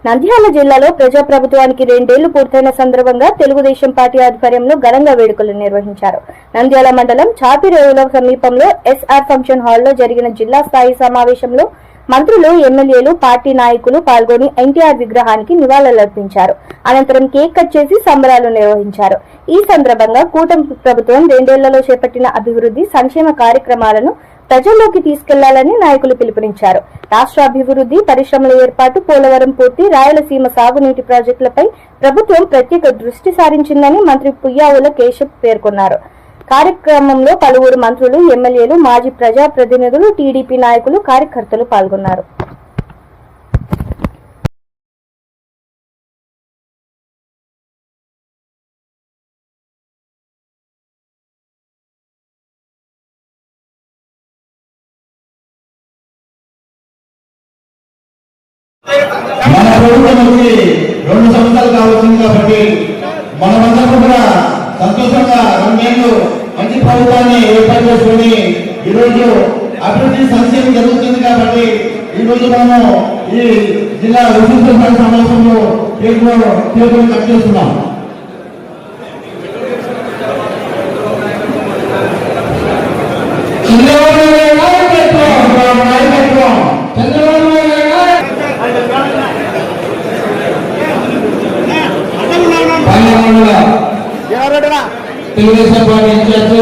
నంద్యాల జిల్లాలో ప్రజాప్రభుత్వానికి 2 ఏళ్లు పూర్తయిన సందర్భంగా తెలుగుదేశం పార్టీ ఆధ్వర్యంలో ఘనంగా వేడుకలు నిర్వహించారు. నంద్యాల మండలం చాపిరేవుల సమీపంలో ఎస్ఆర్ ఫంక్షన్ హాల్లో జరిగిన జిల్లా స్థాయి సమావేశంలో మంత్రులు, ఎమ్మెల్యేలు, పార్టీ నాయకులు పాల్గొని ఎన్టీఆర్ విగ్రహానికి నివాళులర్పించారు. అనంతరం కేక్ కట్ చేసి సంబరాలు నిర్వహించారు. ఈ సందర్భంగా కూటమి ప్రభుత్వం 2 ఏళ్లలో చేపట్టిన అభివృద్ధి, సంక్షేమ కార్యక్రమాలను ప్రజల్లోకి తీసుకెళ్లాలని నాయకులు పిలుపునిచ్చారు. రాష్ట్ర అభివృద్ధి, పరిశ్రమల ఏర్పాటు, పోలవరం పూర్తి, రాయలసీమ సాగునీటి ప్రాజెక్టులపై ప్రభుత్వం ప్రత్యేక దృష్టి సారించిందని మంత్రి పుయ్యావుల కేశవ్ పేర్కొన్నారు. కార్యక్రమంలో పలువురు మంత్రులు, ఎమ్మెల్యేలు, మాజీ ప్రజాప్రతినిధులు, టీడీపీ నాయకులు, కార్యకర్తలు పాల్గొన్నారు. మన ప్రభుత్వం వచ్చి 2 సంవత్సరాలు కావచ్చింది కాబట్టి మనమందరం కూడా సంతోషంగా 2 ఏళ్ళు మంచి ప్రభుత్వాన్ని ఏర్పాటు చేసుకుని ఈరోజు అభివృద్ధి సంక్షేమం జరుగుతుంది కాబట్టి ఈరోజు మనము ఈ జిల్లా విస్తృత సమావేశంలో కేకులు కట్ చేస్తున్నాం. తెలుగుదేశం పార్టీ ఇన్ఛార్జ్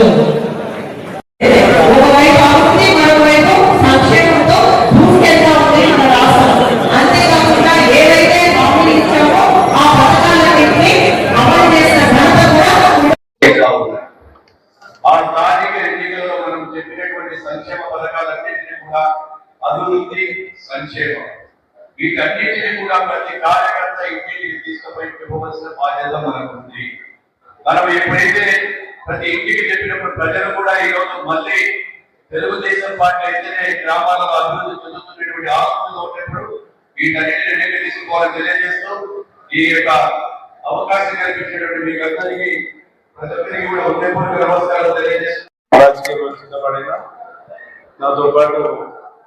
ఒకవైపు అభివృద్ధి, మరోవైపు సంక్షేమంతో దూసుకెళ్తా ఉంది మన రాష్ట్రం. అంతేకాకుండా ఏదైతే హామీలు ఇచ్చామో ఆ పథకాలన్నింటినీ అమలు చేసిన ఘనత కూడా ఆ స్థానిక ఎన్నికల్లో మనం చెప్పినటువంటి సంక్షేమ పథకాలన్నింటినీ కూడా అభివృద్ధి, సంక్షేమం వీటన్నింటినీ కూడా ప్రతి కార్యకర్త ఇంటికి తీసుకుపోయి ఇవ్వవలసిన బాధ్యత మనకు ఉంది. మనం ఎప్పుడైతే ప్రతి ఇంటికి చెప్పినప్పుడు ప్రజలు కూడా ఈ రోజు మళ్ళీ తెలుగుదేశం పార్టీ అయితేనే గ్రామాలలో అభివృద్ధి చెందుతున్నటువంటి ఆలోచనలో ఉన్నప్పుడు వీటన్నిటిని తీసుకోవాలని తెలియజేస్తూ ఈ యొక్క అవకాశం కల్పించినటువంటి మీకు అందరికీ ప్రజలందరికీ కూడా హృదయపూర్వక నమస్కారాలు తెలియజేస్తూ రాజకీయంలో సిద్ధపడిన నాతో పాటు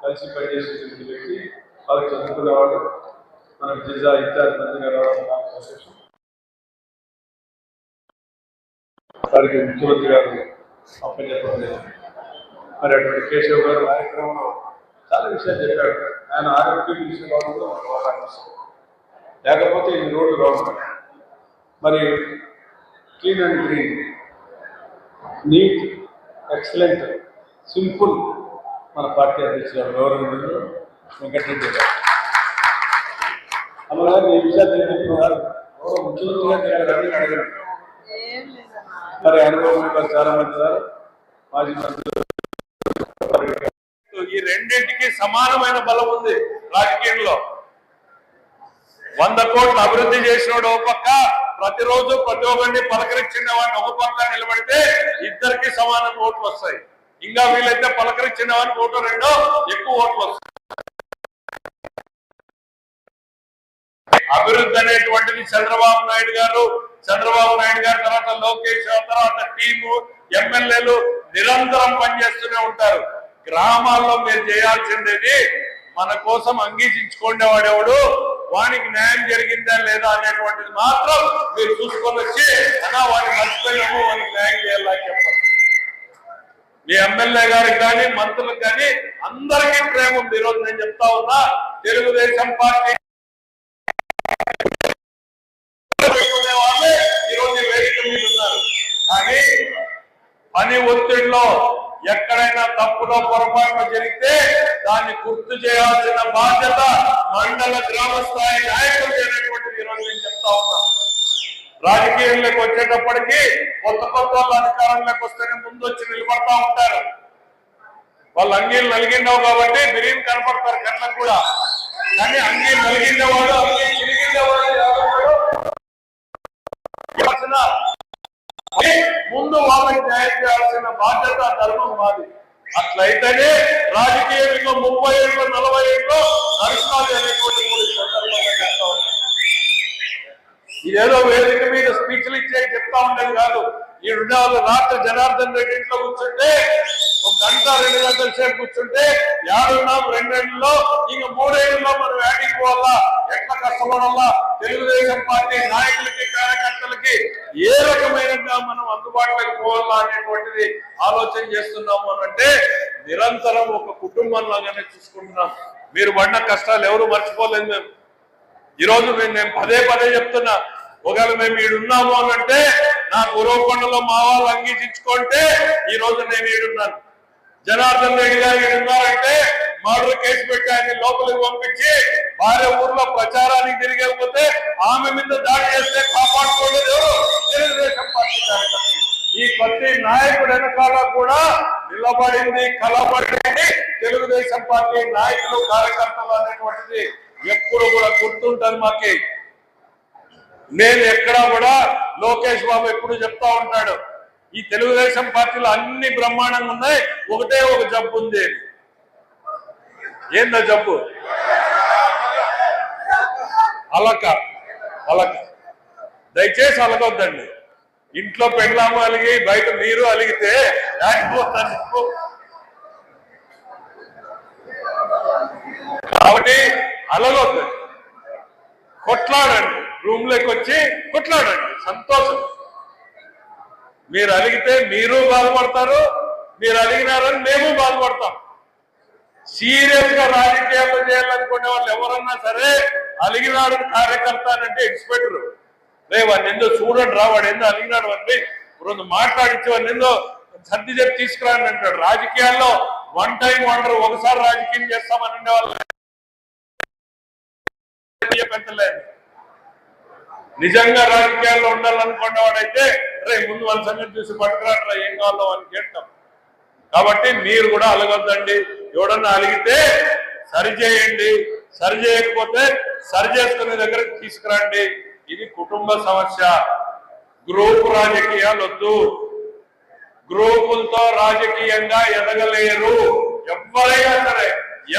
కలిసి పనిచేసేటువంటి వ్యక్తి, వాళ్ళకి చదువుకునేవాడు, మనకు జిల్లా ఇన్ఛార్జ్ మంత్రిగా రావడం సంతోషం. వారికి ముఖ్యమంత్రి గారు అప్పచెప్పలేదు. మరి అటువంటి కేశవ్ గారు కార్యక్రమంలో చాలా విషయాలు చెప్పాడు. ఆయన ఆరోగ్యం విషయంలో లేకపోతే ఈ రోడ్డు రావు. మరి clean and green, neat, excellent, simple మన పార్టీ అధ్యక్షులు గౌరవ వెంకటరెడ్డి గారు. అమ్మగారు ఈ విషయాలు తెలియజేస్తున్నారు. గౌరవ ముఖ్యమంత్రి గారు అడగండి. మరి అనుభవం చాలా మంది మాజీ మంత్రులు. ఈ రెండింటికి సమానమైన బలం ఉంది రాజకీయంలో. 100 కోట్లు అభివృద్ధి చేసినోడు ఒక పక్క, ప్రతిరోజు ప్రతి ఒక్కరిని పలకరించిన వాడిని ఒక పక్క నిలబడితే ఇద్దరికి సమానం ఓట్లు వస్తాయి. ఇంకా వీళ్ళైతే పలకరించిన వాడిని 1-2 ఎక్కువ ఓట్లు వస్తాయి. అభివృద్ధి అనేటువంటిది చంద్రబాబు నాయుడు గారు తర్వాత లోకేష్, తర్వాత టీము, ఎమ్మెల్యేలు నిరంతరం పనిచేస్తూనే ఉంటారు. గ్రామాల్లో మీరు చేయాల్సిందేది మన కోసం అంగీకరించుకునేవాడెవడు, వానికి న్యాయం జరిగిందా లేదా అనేటువంటిది మాత్రం మీరు చూసుకొని వచ్చి అన్నా వాడిని మర్చిపోయాము, వానికి న్యాయం చేయాలని చెప్పాలి. మీ ఎమ్మెల్యే గారికి కానీ మంత్రులకు కానీ అందరికీ ప్రేమ ఉంది. ఈరోజు నేను చెప్తా ఉన్నా, తెలుగుదేశం పార్టీ వాళ్ళే ఈరోజు వేదిక మీద ఉన్నారు. కానీ పని ఒత్తిడిలో ఎక్కడైనా తప్పులో పొరపాటు జరిగితే దాన్ని గుర్తు చేయాల్సిన బాధ్యత మండల గ్రామ స్థాయి నాయకులు అనేటువంటిది ఈరోజు నేను చెప్తా ఉన్నా. రాజకీయంలోకి వచ్చేటప్పటికి కొత్త వాళ్ళు అధికారంలోకి వస్తేనే ముందు వచ్చి నిలబడతా ఉంటారు. వాళ్ళు అంగీలు నలిగిండవు కాబట్టి బిర్యానీ కనపడతారు కళ్ళకు కూడా. కానీ అంగీలు నలిగిండేవాడు, అంగీలు చిరిగిండేవాడు ముందు వాళ్ళకి న్యాయం చేయాల్సిన బాధ్యత, ధర్మం మాది. అట్లయితేనే రాజకీయంలో 30 ఏళ్ళు 40 ఏళ్ళు నడుస్తాది అనేటువంటి సందర్భంగా చెప్తా ఉన్నాం. ఇదేదో వేదిక మీద స్పీచ్లు ఇచ్చే చెప్తా ఉండేది కాదు. ఈ 2 రాత్రి జనార్దన్ రెడ్డి ఇంట్లో కూర్చుంటే ఒక గంట 2 గంటల సేపు కూర్చుంటే ఏడున్నాం 2 ఏళ్లలో ఇంక 3 ఏళ్లలో మనం యాడికి పోవాలా, ఎట్లా కష్టపడాలా, తెలుగుదేశం పార్టీ నాయకులకి కార్యకర్తలకి ఏ రకమైనగా మనం అందుబాటులోకి పోవాలా అనేటువంటిది ఆలోచన చేస్తున్నాము అంటే నిరంతరం ఒక కుటుంబంలాగానే చూసుకుంటున్నాం. మీరు పడిన కష్టాలు ఎవరు మర్చిపోలేదు. మేము ఈ రోజు నేను పదే చెప్తున్నా, ఒకవేళ మేము ఈడున్నాము అనంటే నా గురవకొండలో మా వాళ్ళు అంగీకరించుకుంటే ఈ రోజు నేను ఈడున్నాను. జనార్దన్ రెడ్డి గారు ఈడున్నారంటే మర్డర్ కేసు పెట్టి ఆయన లోపలికి పంపించి భార్య ఊర్లో ప్రచారానికి తిరిగకపోతే ఆమె మీద దాడి చేస్తే కాపాడుకోలేదు తెలుగుదేశం పార్టీ కార్యకర్తలు. ఈ ప్రతి నాయకుడు వెనకాల కూడా నిలబడింది, కలబడింది తెలుగుదేశం పార్టీ నాయకులు కార్యకర్తలు అనేటువంటిది ఎప్పుడు కూడా గుర్తుంటది మాకి. నేను ఎక్కడా కూడా లోకేష్ బాబు ఎప్పుడు చెప్తా ఉంటాడు, ఈ తెలుగుదేశం పార్టీలో అన్ని బ్రహ్మాండంగా ఉన్నాయి, ఒకటే ఒక జబ్బు ఉంది. ఏందా జబ్బు? అలక. దయచేసి అలగొద్దండి. ఇంట్లో పెళ్ళాము అలిగి బయట మీరు అలిగితే దాటిపోతాను. కాబట్టి అలగొద్దండి, కొట్లాడండి, రూమ్ లోకి వచ్చి కొట్లాడండి, సంతోషం. మీరు అలిగితే మీరు బాధపడతారు, మీరు అలిగినారని మేము బాధపడతాం. సీరియస్ గా రాజకీయాలు చేయాలనుకునే వాళ్ళు ఎవరన్నా సరే అలిగినాడు కార్యకర్త అంటే ఎక్స్పెక్టర్ రే వాడిని ఎందో చూడండి రా, వాడు ఎందో అలిగినాడు అని రెండు మాట్లాడించి వాడిని ఎందో సర్ది చెప్పి తీసుకురాని అంటాడు. రాజకీయాల్లో 1 టైం వండర్, ఒకసారి రాజకీయం చేస్తామని ఉండే వాళ్ళు పెంచలేదు. నిజంగా రాజకీయాల్లో ఉండాలనుకునేవాడైతే రే ముందు వాళ్ళ సంగతి చూసి పట్టుకురాట్రా ఏం కావాలో అని కేటాం. కాబట్టి మీరు కూడా అలగొద్దండి. ఎవడన్నా అలిగితే సరి చేయండి, సరి చేయకపోతే సరి చేసుకునే దగ్గరకు తీసుకురండి. ఇది కుటుంబ సమస్య. గ్రూప్ రాజకీయాలు వద్దు. గ్రూపులతో రాజకీయంగా ఎదగలేరు ఎవరైనా సరే,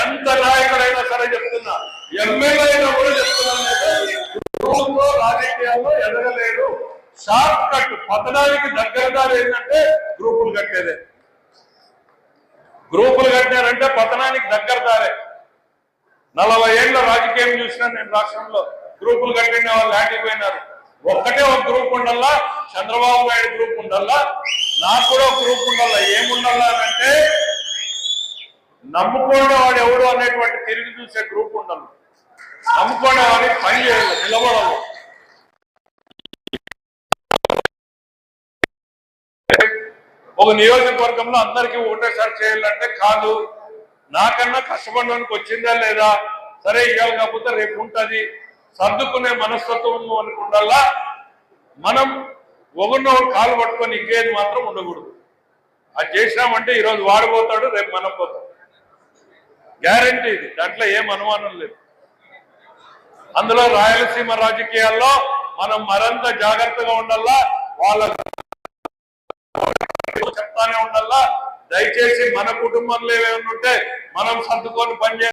ఎంత నాయకుడైనా సరే చెప్తున్నా, ఎమ్మెల్యే అయినా కూడా చెప్తున్నాను, గ్రూపులో రాజకీయాల్లో ఎదగలేరు. షార్ట్ కట్ పతనానికి దగ్గరగా ఏంటంటే గ్రూపులు కట్టేదే. గ్రూపులు కట్టారంటే పతనానికి దగ్గర దారే. 40 ఏళ్ల రాజకీయం చూసినా నేను రాష్ట్రంలో. గ్రూపులు కట్టిన వాళ్ళు ఆటిపోయినారు. ఒక్కటే ఒక గ్రూప్ ఉండాలా, చంద్రబాబు నాయుడు గ్రూప్ ఉండాలా, నాకు కూడా ఒక గ్రూప్ ఉండాలా. ఏముండాలా అంటే నమ్ముకునే వాడు ఎవడు అనేటువంటి తిరిగి చూసే గ్రూప్ ఉండాలి. నమ్ముకునే వాడిని పని చేయాలి, నిలబడాలి. ఒక నియోజకవర్గంలో అందరికీ ఒకటేసారి చేయాలంటే కాదు. నాకన్నా కష్టపడడానికి వచ్చిందా లేదా, సరే ఇవాళ కాకపోతే రేపు ఉంటుంది, సర్దుకునే మనస్తత్వం అనుకుండాలా. మనం ఒకరినొకరు కాలు పట్టుకొని ఇంకేది మాత్రం ఉండకూడదు. అది చేసినామంటే ఈరోజు వాడిపోతాడు, రేపు మనం పోతాం. గ్యారంటీ ఇది, దాంట్లో ఏం అనుమానం లేదు. అందులో రాయలసీమ రాజకీయాల్లో మనం మరింత జాగ్రత్తగా ఉండాలా. వాళ్ళ చెప్తానే ఉండాలా. దయచేసి మన కుటుంబంలో ఏమేమి ఉంటే మనం సర్దుకొని పనిచేయాలి.